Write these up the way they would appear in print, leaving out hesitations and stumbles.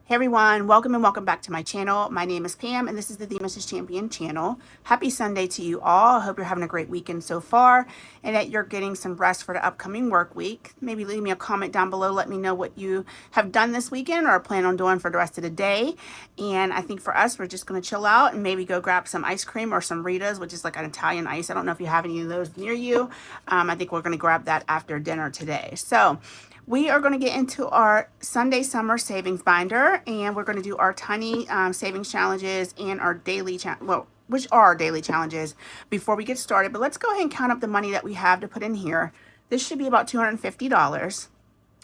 Hey everyone, welcome and welcome back to my channel. My name is Pam and this is the Mrs. Champion channel. Happy Sunday to you all. I hope you're having a great weekend so far and that you're getting some rest for the upcoming work week. Maybe leave me a comment down below. Let me know what you have done this weekend or plan on doing for the rest of the day. And I think for us, we're just going to chill out and maybe go grab some ice cream or some Ritas, which is like an Italian ice. I don't know if you have any of those near you. I think we're going to grab that after dinner today. So we are going to get into our Sunday Summer Savings Binder, and we're going to do our tiny savings challenges and our daily, which are our daily challenges before we get started. But let's go ahead and count up the money that we have to put in here. This should be about $250.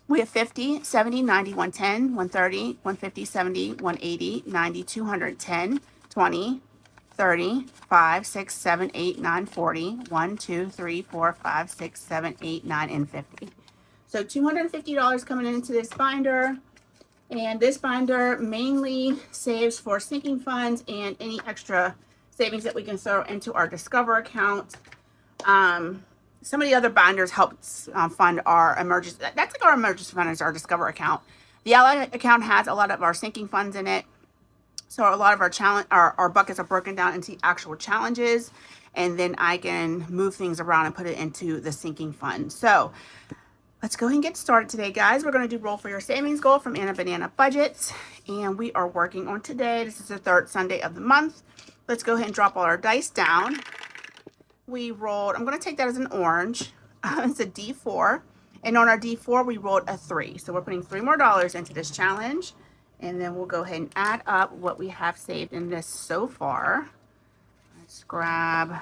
We have 50, 70, 90, 110, 130, 150, 70, 180, 90, 210, 20, 30, 5, 6, 7, 8, 9, 40, 1, 2, 3, 4, 5, 6, 7, 8, 9, and 50. So $250 coming into this binder, and this binder mainly saves for sinking funds and any extra savings that we can throw into our Discover account. Some of the other binders help fund our emergency. That's like our emergency fund is our Discover account. The Ally account has a lot of our sinking funds in it. So a lot of our buckets are broken down into actual challenges, and then I can move things around and put it into the sinking fund. So let's go ahead and get started today, guys. We're going to do Roll for Your Savings Goal from Anna Banana Budgets. And we are working on today. This is the third Sunday of the month. Let's go ahead and drop all our dice down. We rolled, I'm going to take that as an orange. It's a D4. And on our D4, we rolled a 3. So we're putting $3 more into this challenge. And then we'll go ahead and add up what we have saved in this so far. Let's grab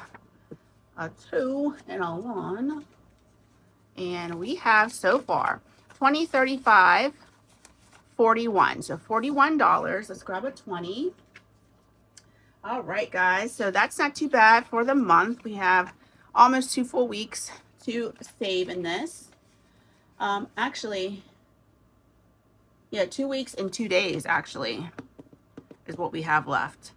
a 2 and a 1. And we have so far 20, 35, 41. So $41. Let's grab a 20. All right, guys. So that's not too bad for the month. We have almost 2 full weeks to save in this. Actually, yeah, 2 weeks and 2 days actually is what we have left.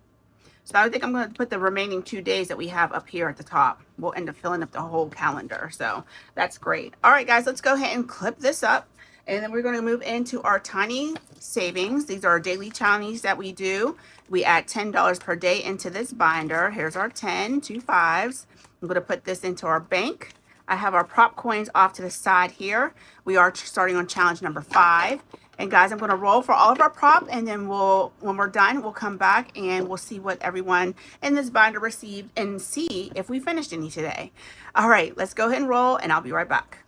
So I think I'm going to put the remaining 2 days that we have up here at the top. We'll end up filling up the whole calendar. So that's great. All right, guys, let's go ahead and clip this up. And then we're going to move into our tiny savings. These are our daily challenges that we do. We add $10 per day into this binder. Here's our 10, 2 5s. I'm going to put this into our bank. I have our prop coins off to the side here. We are starting on challenge number 5. And guys, I'm going to roll for all of our prop, and then when we're done, we'll come back and we'll see what everyone in this binder received and see if we finished any today. All right, let's go ahead and roll, and I'll be right back.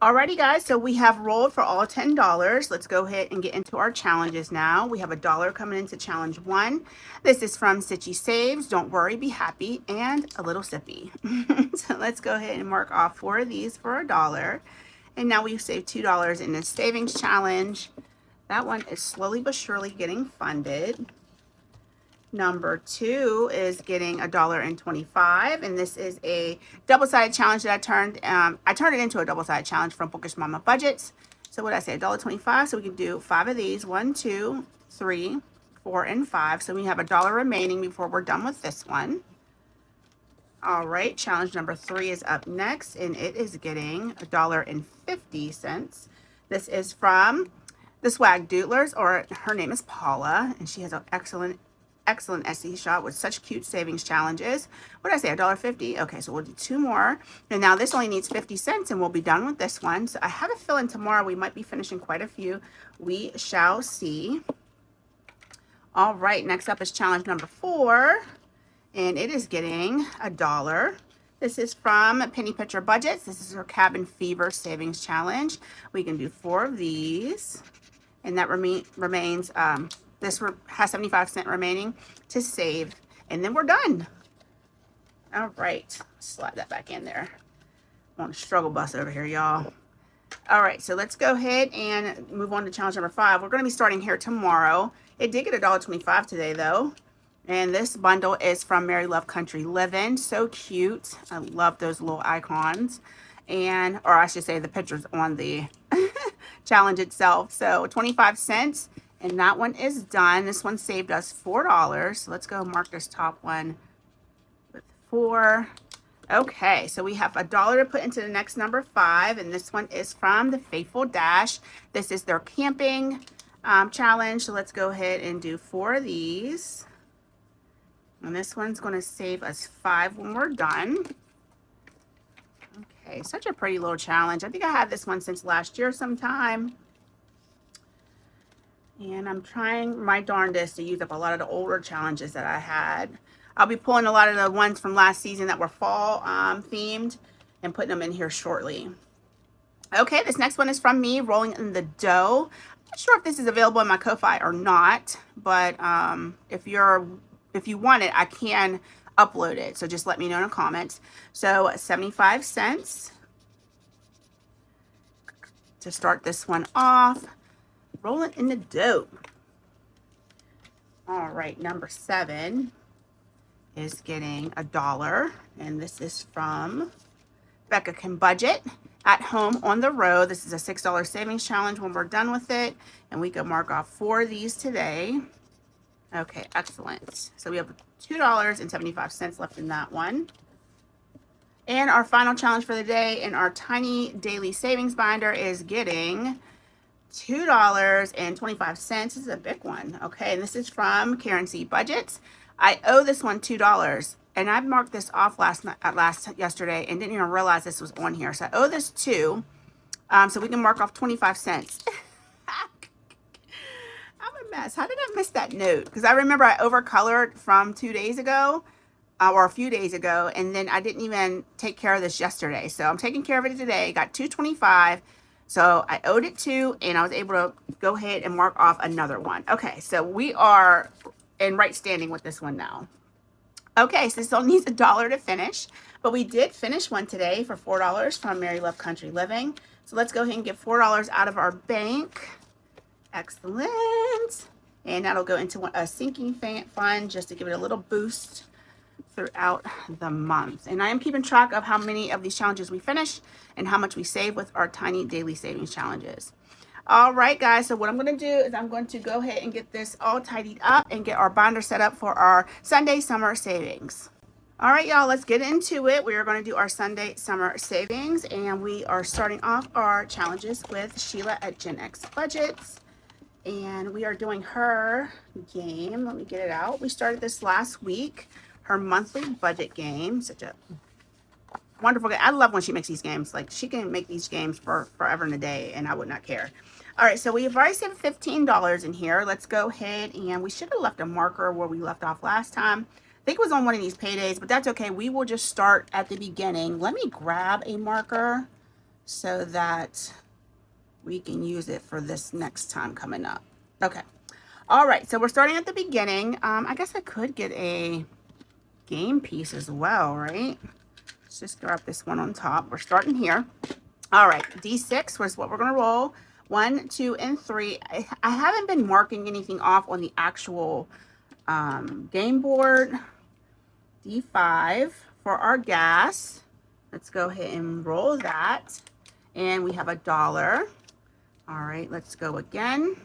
Alrighty, guys, so we have rolled for all $10. Let's go ahead and get into our challenges now. We have $1 coming into challenge 1. This is from Stitchy Saves, Don't Worry, Be Happy, and a little sippy. So let's go ahead and mark off 4 of these for $1. And now we've saved $2 in this savings challenge. That one is slowly but surely getting funded. Number 2 is getting $1.25, and this is a double-sided challenge that I turned it into a double-sided challenge from Bookish Mama Budgets. So what did I say, $1.25? So we can do 5 of these, 1, 2, 3, 4, and 5. So we have $1 remaining before we're done with this one. All right, challenge number 3 is up next, and it is getting $1.50. This is from the Swag Doodlers, or her name is Paula, and she has an excellent Etsy shop with such cute savings challenges. What did I say, $1.50? Okay, so we'll do 2 more. And now this only needs 50 cents, and we'll be done with this one. So I have a feeling tomorrow we might be finishing quite a few. We shall see. All right, next up is challenge number 4, and it is getting $1. This is from Penny Picture Budgets. This is her Cabin Fever Savings Challenge. We can do 4 of these. And that remains, this has 75 cents remaining to save. And then we're done. All right. Slide that back in there. I'm on a struggle bus over here, y'all. All right. So let's go ahead and move on to challenge number 5. We're going to be starting here tomorrow. It did get $1.25 today, though. And this bundle is from Mary Love Country Living. So cute. I love those little icons. And, or I should say the pictures on the challenge itself. So 25 cents. And that one is done. This one saved us $4. So let's go mark this top one with 4. Okay, so we have $1 to put into the next number 5. And this one is from the Faithful Dash. This is their camping challenge. So let's go ahead and do 4 of these. And this one's going to save us 5 when we're done. Okay, such a pretty little challenge. I think I had this one since last year sometime. And I'm trying my darndest to use up a lot of the older challenges that I had. I'll be pulling a lot of the ones from last season that were fall themed and putting them in here shortly. Okay, this next one is from me, rolling in the dough. I'm not sure if this is available in my Ko-Fi or not, but if you want it, I can upload it. So just let me know in the comments. So 75 cents to start this one off. Rolling in the dough. All right, number 7 is getting $1, and this is from Becca Can Budget. At home on the road. This is a $6 savings challenge when we're done with it, and we can mark off 4 of these today. Okay, excellent. So we have $2.75 left in that one. And our final challenge for the day in our tiny daily savings binder is getting $2.25. This is a big one. Okay, and this is from Karen C Budgets. I owe this one $2, and I marked this off yesterday and didn't even realize this was on here. So I owe this $2, so we can mark off 25 cents. I'm a mess. How did I miss that note? Because I remember I overcolored from 2 days ago, or a few days ago, and then I didn't even take care of this yesterday. So I'm taking care of it today. Got $2.25. So I owed it $2, and I was able to go ahead and mark off another one. Okay, so we are in right standing with this one now. Okay, so this still needs $1 to finish, but we did finish one today for $4 from Mary Love Country Living. So let's go ahead and get $4 out of our bank. Excellent. And that'll go into a sinking fund just to give it a little boost throughout the month. And I am keeping track of how many of these challenges we finish and how much we save with our tiny daily savings challenges. All right, guys, so what I'm going to do is I'm going to go ahead and get this all tidied up and get our binder set up for our Sunday summer savings. All right, y'all, let's get into it. We are going to do our Sunday summer savings, and we are starting off our challenges with Sheila at Gen X Budgets. And we are doing her game. Let me get it out. We started this last week, her monthly budget game. Such a wonderful game. I love when she makes these games. Like, she can make these games for forever and a day, and I would not care. All right, so we've already saved $15 in here. Let's go ahead, and we should have left a marker where we left off last time. I think it was on one of these paydays, but that's okay. We will just start at the beginning. Let me grab a marker so that we can use it for this next time coming up. Okay. All right, so we're starting at the beginning. I guess I could get a game piece as well, right? Let's just grab this one on top. We're starting here. All right, D6 was what we're going to roll. 1, 2, and 3. I haven't been marking anything off on the actual game board. D5 for our gas. Let's go ahead and roll that. And we have $1. All right, let's go again.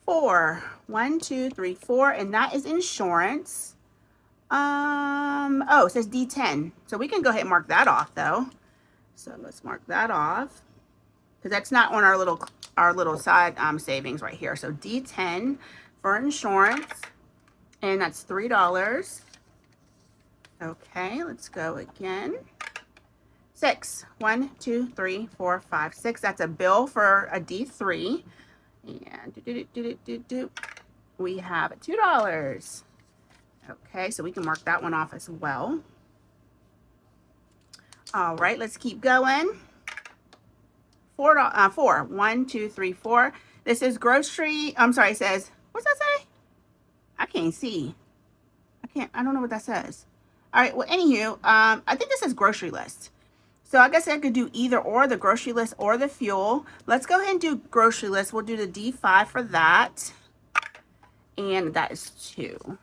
4. 1, 2, 3, 4. And that is insurance. Oh, it says D10. So we can go ahead and mark that off though. So let's mark that off, because that's not on our little side savings right here. So D10 for insurance, and that's $3. Okay, let's go again. 6. 1, 2, 3, 4, 5, 6. That's a bill for a D3. And we have $2. Okay, so we can mark that one off as well. All right, let's keep going. 4. 1, 2, 3, 4. This is grocery. I'm sorry, it says, what's that say? I can't see. I don't know what that says. All right, well, anywho, I think this is grocery list. So I guess I could do either or, the grocery list or the fuel. Let's go ahead and do grocery list. We'll do the D5 for that. And that is 2.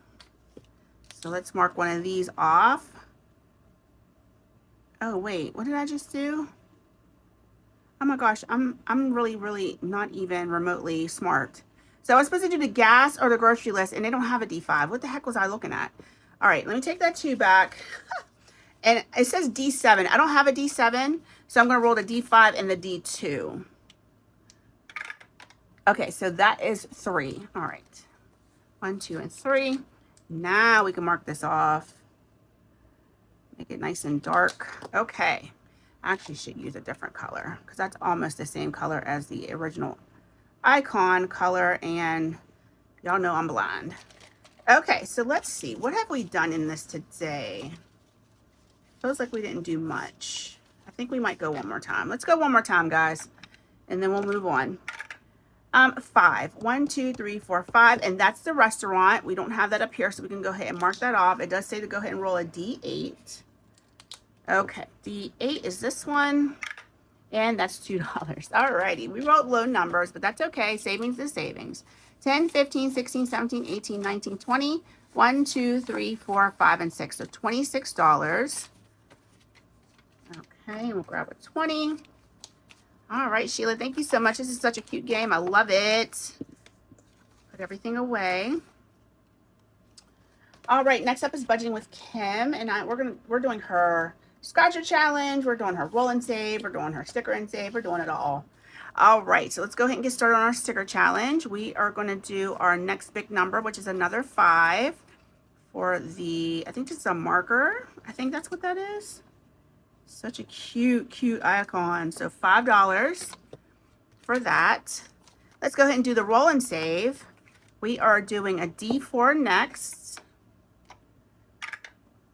So let's mark one of these off. Oh, wait, what did I just do? Oh my gosh, I'm really not even remotely smart. So I was supposed to do the gas or the grocery list, and they don't have a D5. What the heck was I looking at? All right, let me take that 2 back. And it says D7. I don't have a D7, so I'm going to roll the D5 and the D2. Okay, so that is 3. All right. 1, 2, and 3. Now we can mark this off. Make it nice and dark. Okay. I actually should use a different color because that's almost the same color as the original icon color, and y'all know I'm blind. Okay, so let's see. What have we done in this today? Feels like we didn't do much. I think we might go one more time. Let's go one more time, guys, and then we'll move on. 5. 1, 2, 3, 4, 5, and that's the restaurant. We don't have that up here, so we can go ahead and mark that off. It does say to go ahead and roll a D8. Okay, D8 is this one, and that's $2. Alrighty, we wrote low numbers, but that's okay. Savings is savings. 10, 15, 16, 17, 18, 19, 20. 1, 2, 3, 4, 5, and 6. So $26. Okay, we'll grab a 20. All right, Sheila, thank you so much. This is such a cute game. I love it. Put everything away. All right, next up is budgeting with Kim, and we're doing her scratcher challenge. We're doing her roll and save. We're doing her sticker and save. We're doing it all. All right, so let's go ahead and get started on our sticker challenge. We are going to do our next big number, which is another 5 for the, I think this is a marker. I think that's what that is. Such a cute, cute icon. So $5 for that. Let's go ahead and do the roll and save. We are doing a D4 next.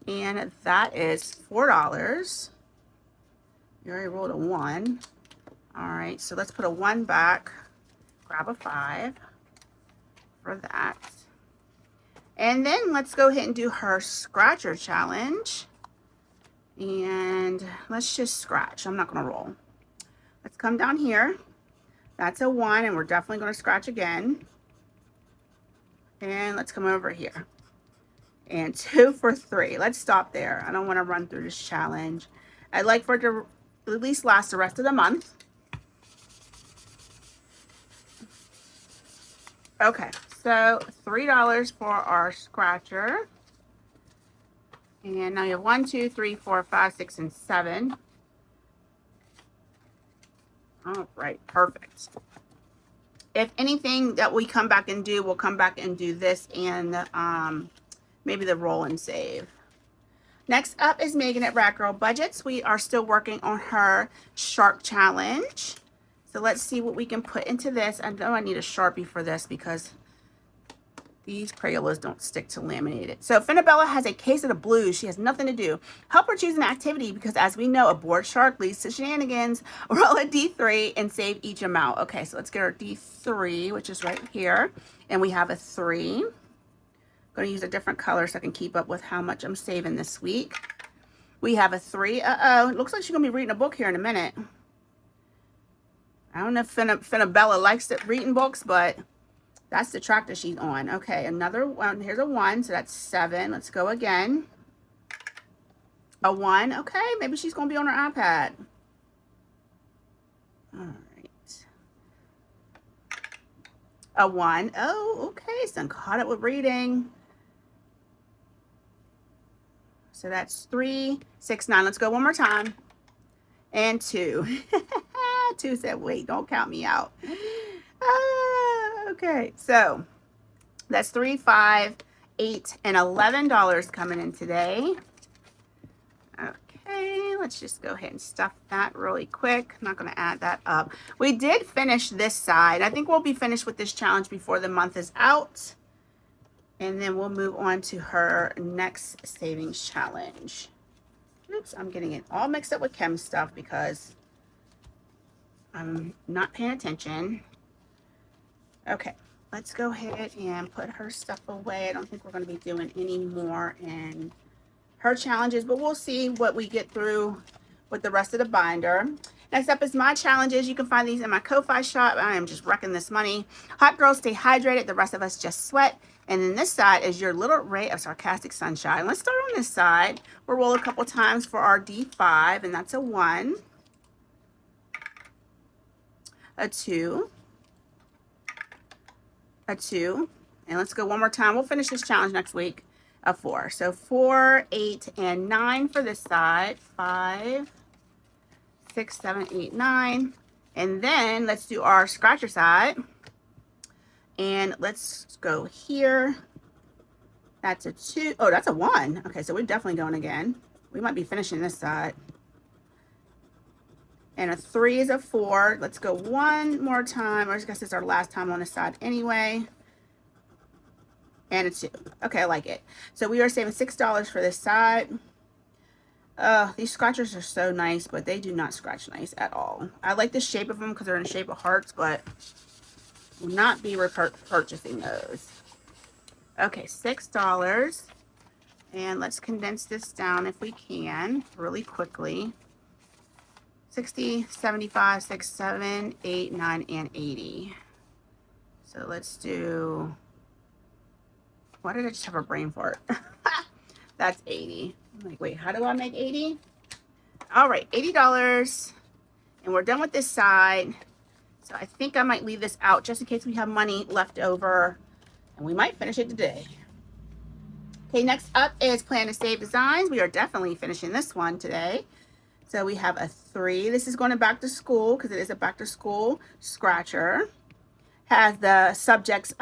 And that is $4. You already rolled a 1. All right, so let's put a 1 back. Grab a 5 for that. And then let's go ahead and do her scratcher challenge. And let's just scratch. I'm not going to roll. Let's come down here. That's a 1, and we're definitely going to scratch again. And let's come over here. And 2 for 3. Let's stop there. I don't want to run through this challenge. I'd like for it to at least last the rest of the month. Okay, so $3 for our scratcher. And now you have 1, 2, 3, 4, 5, 6, and 7. All right, perfect. If anything that we come back and do, we'll come back and do this and maybe the roll and save. Next up is Megan at Rat Girl Budgets. We are still working on her shark challenge. So let's see what we can put into this. I know I need a Sharpie for this because these Crayolas don't stick to laminated. So Finabella has a case of the blues. She has nothing to do. Help her choose an activity because, as we know, a bored shark leads to shenanigans. Roll a D3 and save each amount. Okay, so let's get our D3, which is right here. And we have a 3. I'm going to use a different color so I can keep up with how much I'm saving this week. We have a 3. Uh-oh. It looks like she's going to be reading a book here in a minute. I don't know if Finabella likes reading books, but that's the track that she's on. Okay, another one. Here's a 1, so that's 7. Let's go again. A 1. Okay, maybe she's going to be on her iPad. All right. A 1. Oh, okay. So I'm caught up with reading. So that's 3, 6, 9. Let's go one more time. And 2. 2 said, wait, don't count me out. Okay, so that's $3, $5, $8, and $11 coming in today. Okay, let's just go ahead and stuff that really quick. I'm not going to add that up. We did finish this side. I think we'll be finished with this challenge before the month is out. And then we'll move on to her next savings challenge. Oops, I'm getting it all mixed up with Chem stuff because I'm not paying attention. Okay, let's go ahead and put her stuff away. I don't think we're going to be doing any more in her challenges, but we'll see what we get through with the rest of the binder. Next up is my challenges. You can find these in my Ko-Fi shop. I am just wrecking this money. Hot girls stay hydrated. The rest of us just sweat. And then this side is your little ray of sarcastic sunshine. Let's start on this side. We'll roll a couple times for our D5, and that's a 1, a 2, a 2, and let's go one more time. We'll finish this challenge next week. A 4. So 4, 8, and 9 for this side. 5, 6, 7, 8, 9. And then let's do our scratcher side. And let's go here. That's a 2. Oh, that's a 1. Okay, so we're definitely going again. We might be finishing this side. And a 3 is a 4. Let's go one more time. I guess it's our last time on this side anyway. And a 2. Okay, I like it. So we are saving $6 for this side. These scratchers are so nice, but they do not scratch nice at all. I like the shape of them because they're in the shape of hearts, but will not be purchasing those. Okay, $6. And let's condense this down if we can really quickly. 60, 75, 6, 7, 8, 9, and 80. So let's do, why did I just have a brain fart? That's 80. I'm like, wait, how do I make 80? All right, $80. And we're done with this side. So I think I might leave this out just in case we have money left over. And we might finish it today. Okay, next up is Plan to Save Designs. We are definitely finishing this one today. So we have a 3. This is going to back to school because it is a back to school scratcher. Has the subjects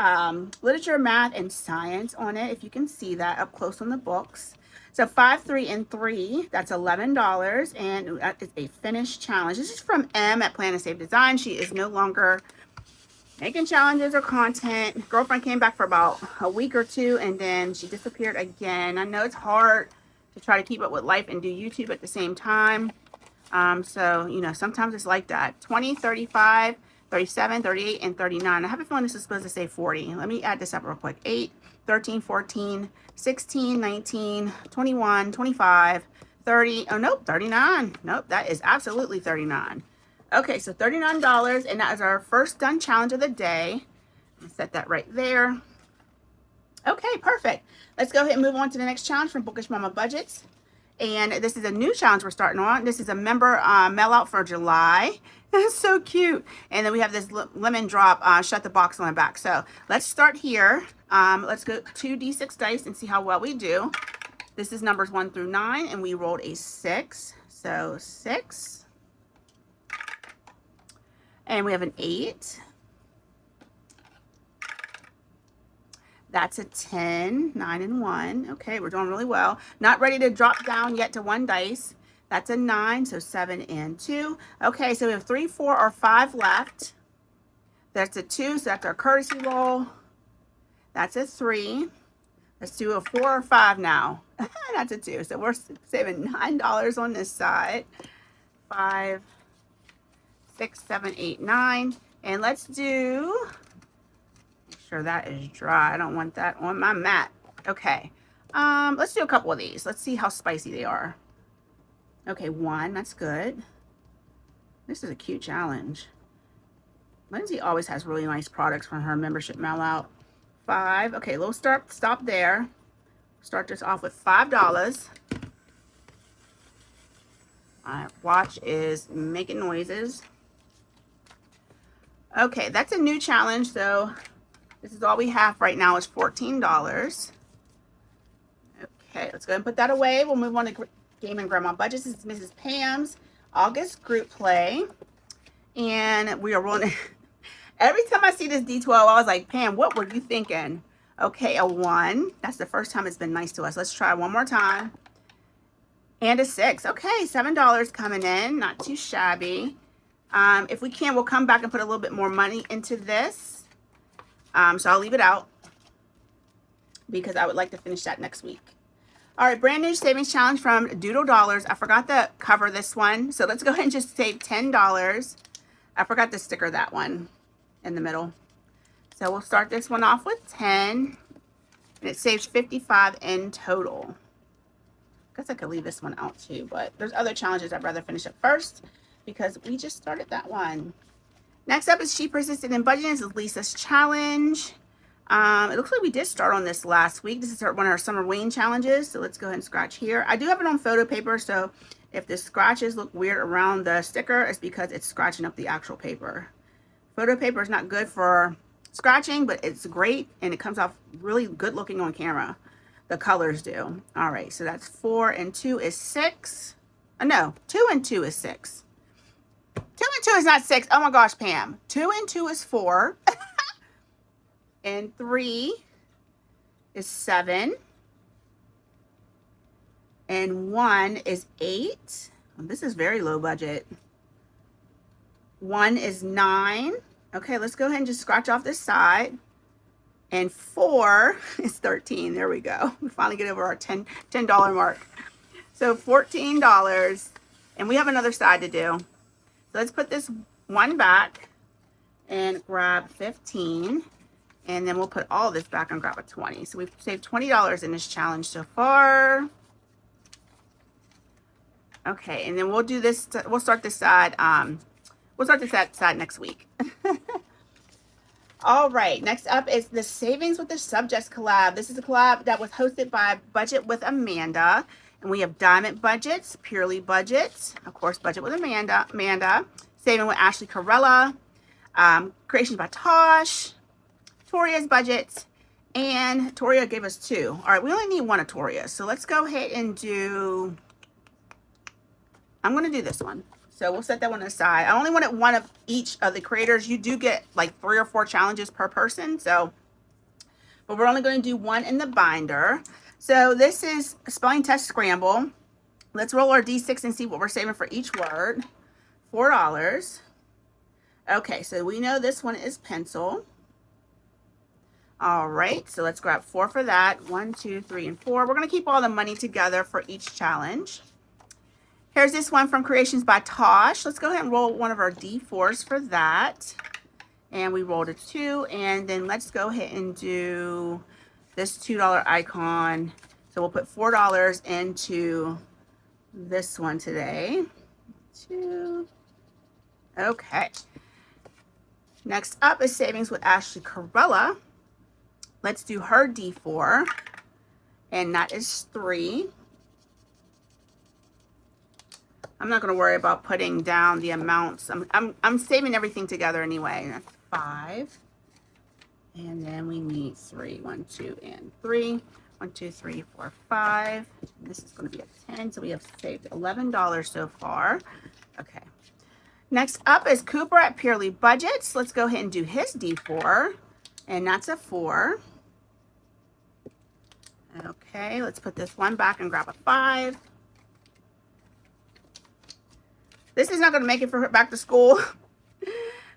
literature, math, and science on it, if you can see that up close on the books. So 5, 3, and 3, that's $11, and that is a finished challenge. This is from M at Plan to Save Design. She is no longer making challenges or content. Girlfriend came back for about a week or 2, and then she disappeared again. I know it's hard to try to keep up with life and do YouTube at the same time. So, you know, sometimes it's like that. 20, 35, 37, 38, and 39. I have a feeling this is supposed to say 40. Let me add this up real quick. 8, 13, 14, 16, 19, 21, 25, 30. Oh, nope, 39. Nope, that is absolutely 39. Okay, so $39, and that is our first done challenge of the day. Set that right there. Okay, perfect. Let's go ahead and move on to the next challenge from Bookish Mama Budgets. And this is a new challenge we're starting on. This is a member mail out for July. That's so cute. And then we have this lemon drop shut the box on the back. So let's start here. Let's go 2d6 dice and see how well we do. This is numbers 1 through 9, and we rolled a 6. So 6. And we have an 8. That's a 10, 9, and 1. Okay, we're doing really well. Not ready to drop down yet to 1 dice. That's a 9, so 7 and 2. Okay, so we have 3, 4, or 5 left. That's a 2, so that's our courtesy roll. That's a 3. Let's do a 4 or 5 now. That's a 2, so we're saving $9 on this side. 5, 6, 7, 8, 9. And let's do... sure that is dry. I don't want that on my mat. Okay. Let's do a couple of these. Let's see how spicy they are. Okay, 1. That's good. This is a cute challenge. Lindsay always has really nice products from her membership mail out. 5. Okay, we'll stop there. Start this off with $5. My watch is making noises. Okay, that's a new challenge, so this is all we have right now is $14. Okay, let's go ahead and put that away. We'll move on to Game and Grandma Budgets. This is Mrs. Pam's August group play. And we are rolling. Every time I see this D12, I was like, Pam, what were you thinking? Okay, a 1. That's the first time it's been nice to us. Let's try one more time. And a 6. Okay, $7 coming in. Not too shabby. If we can, we'll come back and put a little bit more money into this. So I'll leave it out because I would like to finish that next week. All right, brand new savings challenge from Doodle Dollars. I forgot to cover this one, so let's go ahead and just save $10. I forgot to sticker that one in the middle. So we'll start this one off with 10, and it saves 55 in total. I guess I could leave this one out too, but there's other challenges I'd rather finish up first because we just started that one. Next up is She Persisted in Budgeting. This is Lisa's challenge. It looks like we did start on this last week. This is one of our summer Wayne challenges. So let's go ahead and scratch here. I do have it on photo paper. So if the scratches look weird around the sticker, it's because it's scratching up the actual paper. Photo paper is not good for scratching, but it's great. And it comes off really good looking on camera. The colors do. All right. So that's 4 and 2 is 6. No, 2 and 2 is 6. 2 and 2 is not 6. Oh my gosh, Pam. 2 and 2 is 4. And 3 is 7. And 1 is 8. Well, this is very low budget. 1 is 9. Okay, let's go ahead and just scratch off this side. And 4 is 13. There we go. We finally get over our $10 mark. So $14. And we have another side to do. So let's put this one back and grab 15. And then we'll put all this back and grab a 20. So we've saved $20 in this challenge so far. Okay, and then we'll do this, we'll start this side, we'll start this side next week. All right, next up is the Savings with the Subjects collab. This is a collab that was hosted by Budget with Amanda. And we have Diamond Budgets, Purely Budgets, of course, Budget with Amanda, Saving with Ashley Carella, Creations by Tosh, Toria's Budgets, and Toria gave us 2. All right, we only need 1 of Toria. So let's go ahead and do, I'm going to do this one. So we'll set that one aside. I only wanted 1 of each of the creators. You do get like 3 or 4 challenges per person. So, but we're only going to do 1 in the binder. So this is a spelling test scramble. Let's roll our D6 and see what we're saving for each word. $4. Okay, so we know this one is pencil. All right, so let's grab 4 for that. 1, 2, 3, and 4. We're going to keep all the money together for each challenge. Here's this one from Creations by Tosh. Let's go ahead and roll one of our D4s for that. And we rolled a 2. And then let's go ahead and do this $2 icon. So we'll put $4 into this one today. 2. Okay. Next up is Savings with Ashley Carella. Let's do her D4. And that is 3. I'm not going to worry about putting down the amounts. I'm saving everything together anyway. That's 5. And then we need 3. 1, 2, and 3. 1, 2, 3, 4, 5. This is going to be a 10. So we have saved $11 so far. Okay. Next up is Cooper at Purely Budgets. Let's go ahead and do his D4. And that's a 4. Okay, let's put this one back and grab a 5. This is not going to make it for back to school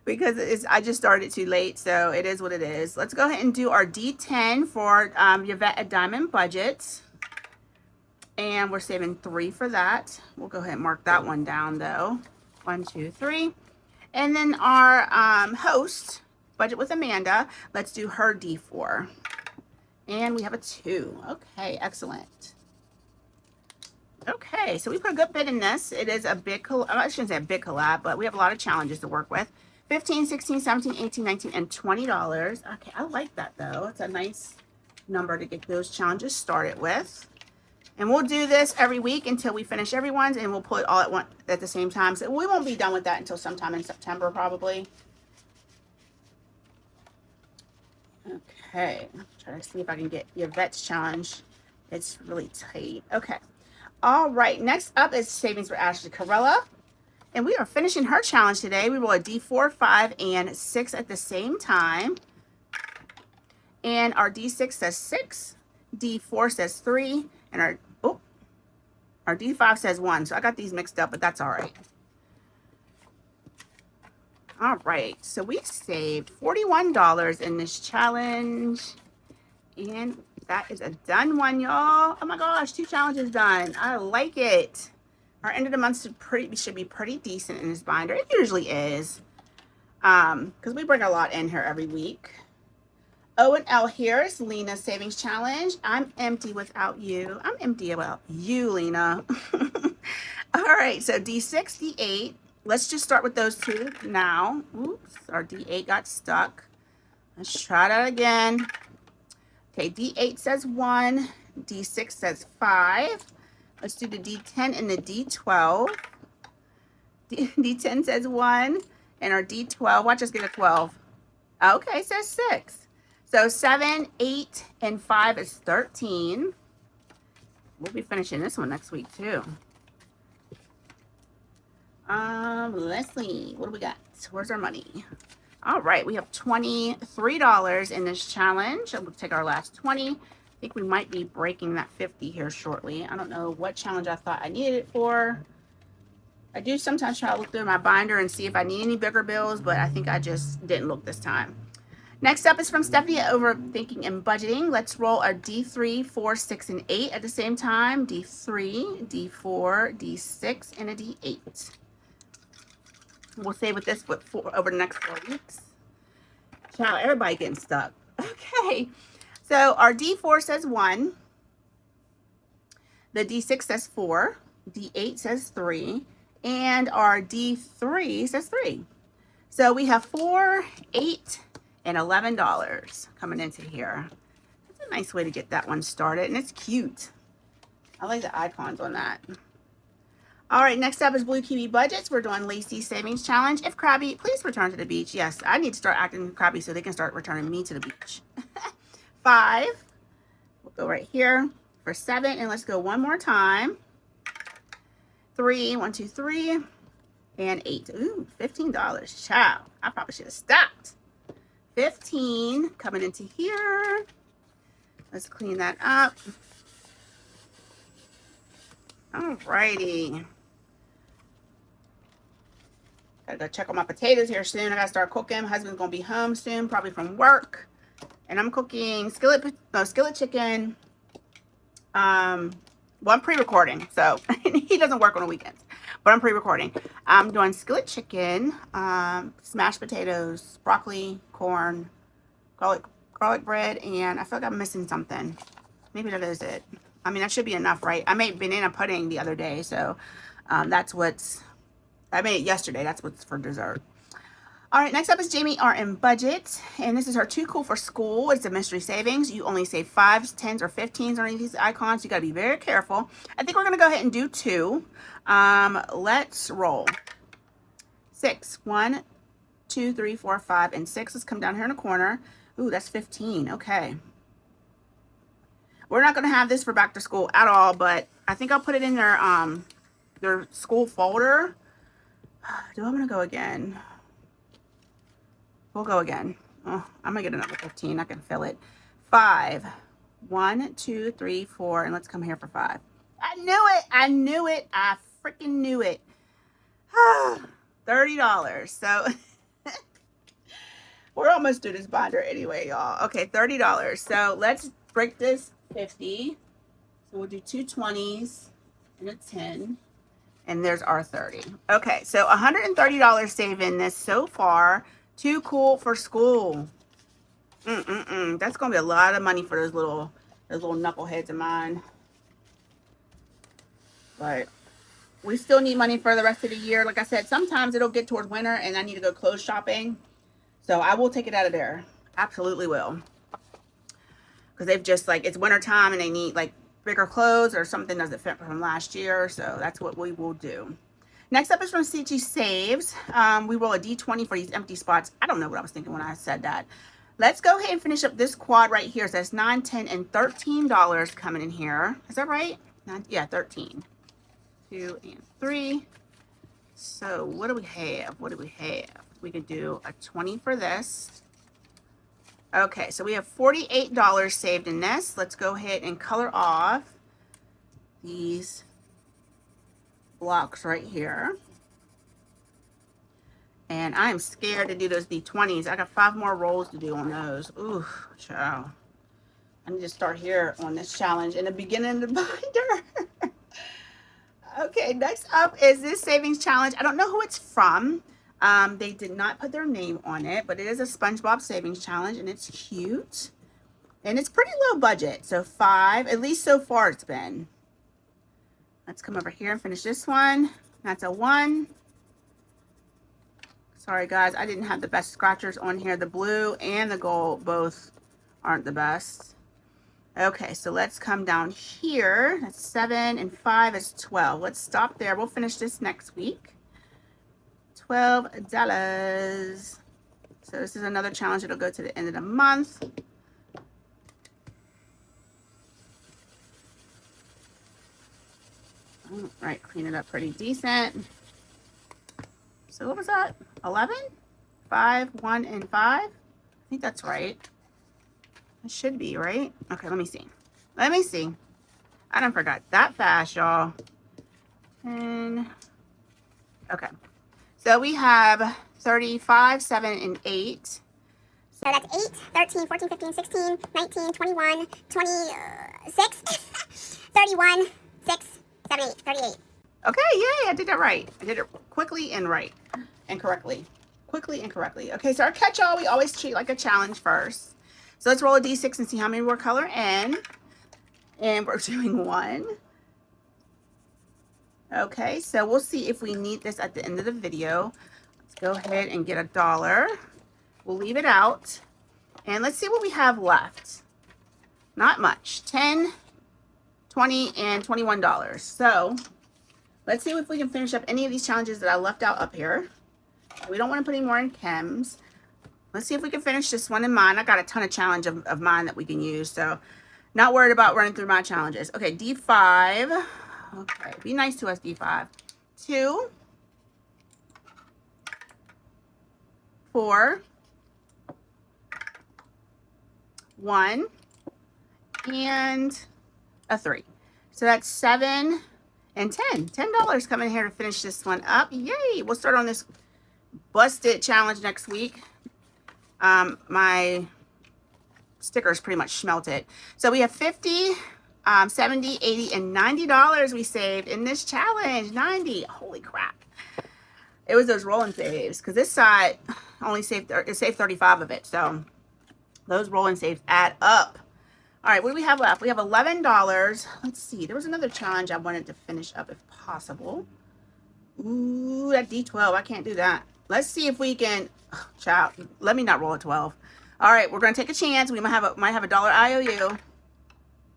because I just started too late, so it is what it is. Let's go ahead and do our D10 for Yvette at Diamond Budgets. And we're saving 3 for that. We'll go ahead and mark that one down, though. 1, 2, 3. And then our host, Budget with Amanda, let's do her D4. And we have a 2. Okay, excellent. Okay, so we put a good bit in this. It is a big collab. I shouldn't say a big collab, but we have a lot of challenges to work with. 15, 16, 17, 18, 19, and $20. Okay, I like that though. It's a nice number to get those challenges started with. And we'll do this every week until we finish everyone's, and we'll put it all at the same time. So we won't be done with that until sometime in September probably. Okay, try to see if I can get Yvette's challenge. It's really tight. Okay. All right, next up is Savings for Ashley Carella. And we are finishing her challenge today. We roll a D4, 5, and 6 at the same time. And our D6 says 6, D4 says 3, and our D5 says 1. So I got these mixed up, but that's all right. All right, so we saved $41 in this challenge. And that is a done one, y'all. Oh my gosh, 2 challenges done. I like it. Our end of the month should be pretty decent in this binder. It usually is. Because we bring a lot in here every week. O and L here is Lena's Savings Challenge. I'm empty without you. I'm empty about you, Lena. All right, so D6, D8. Let's just start with those 2 now. Oops, our D8 got stuck. Let's try that again. Okay, D8 says 1, D6 says 5. Let's do the D10 and the D12. D10 says 1, and our D12, watch us get a 12. Okay, says 6. So 7, 8, and 5 is 13. We'll be finishing this one next week too. Let's see, what do we got? Where's our money? All right, we have $23 in this challenge. We'll take our last 20. I think we might be breaking that 50 here shortly. I don't know what challenge I thought I needed it for. I do sometimes try to look through my binder and see if I need any bigger bills, but I think I just didn't look this time. Next up is from Stephanie at Overthinking and Budgeting. Let's roll a D3, 4, 6, and 8 at the same time. D3, D4, D6, and a D8. We'll stay with this for over the next 4 weeks. Child, everybody getting stuck. Okay, so our D4 says 1. The D6 says 4. D8 says 3. And our D3 says 3. So we have $4, $8, and $11 coming into here. That's a nice way to get that one started, and it's cute. I like the icons on that. All right, next up is Blue Kiwi Budgets. We're doing Lacey's Savings Challenge. If Krabby, please return to the beach. Yes, I need to start acting Krabby so they can start returning me to the beach. 5. We'll go right here for 7, and let's go one more time. 3, 1, 2, 3, and 8. Ooh, $15. Child, I probably should have stopped. 15 coming into here. Let's clean that up. All righty. Gotta go check on my potatoes here soon. I gotta start cooking. My husband's gonna be home soon, probably from work. And I'm cooking skillet chicken. Well, I'm pre-recording, so he doesn't work on the weekends, but I'm pre-recording. I'm doing skillet chicken, smashed potatoes, broccoli, corn, garlic bread, and I feel like I'm missing something. Maybe that is it. I mean, that should be enough, right? I made banana pudding the other day, so that's what's, I made it yesterday. That's what's for dessert. All right, next up is Jamie Art and Budget, and this is her Too Cool for School. It's a mystery savings. You only save 5s, 10s, or 15s on any of these icons. You got to be very careful. I think we're going to go ahead and do 2. Let's roll. 6, 1, 2, 3, 4, 5, and 6. Let's come down here in the corner. Ooh, that's 15. Okay. We're not going to have this for back to school at all, but I think I'll put it in their school folder. Do I want to go again? We'll go again. Oh, I'm gonna get another 15. I can fill it. 5, 1, 2, 3, 4, and let's come here for 5. I knew it. I knew it. I freaking knew it. $30. So we're almost through this binder anyway, y'all. Okay, $30. So let's break this 50. So we'll do 2 20s and a 10. And there's our 30. Okay, so $130 saving this so far. Too Cool for School. That's gonna be a lot of money for those little knuckleheads of mine. But we still need money for the rest of the year. Like I said, sometimes it'll get towards winter and I need to go clothes shopping. So I will take it out of there. Absolutely will. Because they've just like, it's winter time and they need like bigger clothes or something doesn't fit from last year. So that's what we will do. Next up is from CG Saves. We roll a D20 for these empty spots. I don't know what I was thinking when I said that. Let's go ahead and finish up this quad right here. So that's $9, $10, and $13 coming in here. Is that right? Yeah, 13. 2 and 3. So what do we have? What do we have? We could do a 20 for this. Okay, so we have $48 saved in this. Let's go ahead and color off these blocks right here. And I'm scared to do those D20s. I got 5 more rolls to do on those. Ooh, child. I need to start here on this challenge in the beginning of the binder. Okay, next up is this savings challenge. I don't know who it's from. They did not put their name on it, but it is a SpongeBob savings challenge, and it's cute. And it's pretty low budget. So 5, at least so far it's been. Let's come over here and finish this one. That's a 1. Sorry, guys. I didn't have the best scratchers on here. The blue and the gold both aren't the best. Okay, so let's come down here. That's 7 and 5 is 12. Let's stop there. We'll finish this next week. $12. So this is another challenge. It'll go to the end of the month. All right, clean it up pretty decent. So what was that? 11? 5, 1, and 5. I think that's right. It should be, right? Okay, let me see. Let me see. I done forgot that fast, y'all. 10. Okay. So we have 35, 7, and 8. So that's 8, 13, 14, 15, 16, 19, 21, 26, 31, 6, 7, 8, 38. Okay, yay, I did it right. I did it quickly and right. And correctly. Quickly and correctly. Okay, so our catch-all, we always treat like a challenge first. So let's roll a d6 and see how many we're color in. And we're doing 1. Okay, so we'll see if we need this at the end of the video. Let's go ahead and get $1. We'll leave it out. And let's see what we have left. Not much. 10, 20, and $21. So let's see if we can finish up any of these challenges that I left out up here. We don't want to put any more in chems. Let's see if we can finish this one in mine. I got a ton of challenge of mine that we can use. So not worried about running through my challenges. Okay, D5. Okay, be nice to us, D5. 2, 4, 1, and a 3. So that's 7 and 10. $10 coming here to finish this one up. Yay! We'll start on this busted challenge next week. My stickers pretty much smelted. So we have 50, 70, 80, and $90 we saved in this challenge. 90. Holy crap. It was those rolling saves because this side only saved, it saved 35 of it. So those rolling saves add up. All right, what do we have left? We have $11. Let's see. There was another challenge I wanted to finish up if possible. Ooh, that D12. I can't do that. Let's see if we can. Oh, child, let me not roll a 12. All right, we're gonna take a chance. We might have a dollar IOU.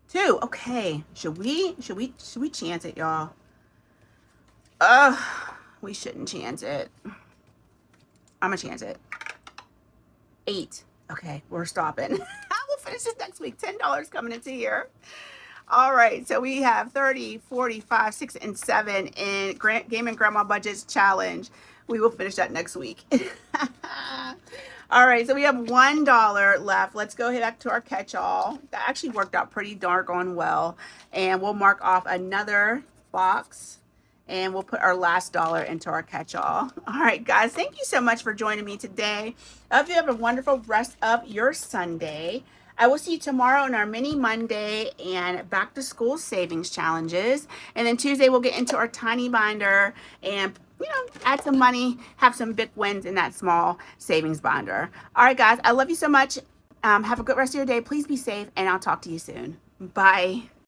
2. Okay. Should we chance it, y'all? We shouldn't chance it. I'm gonna chance it. 8. Okay, we're stopping. We'll finish this next week. $10 coming into here. All right, so we have 30, 45, 6, and 7 in Game and Grandma Budgets Challenge. We will finish that next week. All right, so we have $1 left. Let's go ahead back to our catch-all. That actually worked out pretty doggone well. And we'll mark off another box. And we'll put our last dollar into our catch-all. All right, guys, thank you so much for joining me today. I hope you have a wonderful rest of your Sunday. I will see you tomorrow on our mini Monday and back to school savings challenges. And then Tuesday, we'll get into our tiny binder and, add some money, have some big wins in that small savings binder. All right, guys, I love you so much. Have a good rest of your day. Please be safe, and I'll talk to you soon. Bye.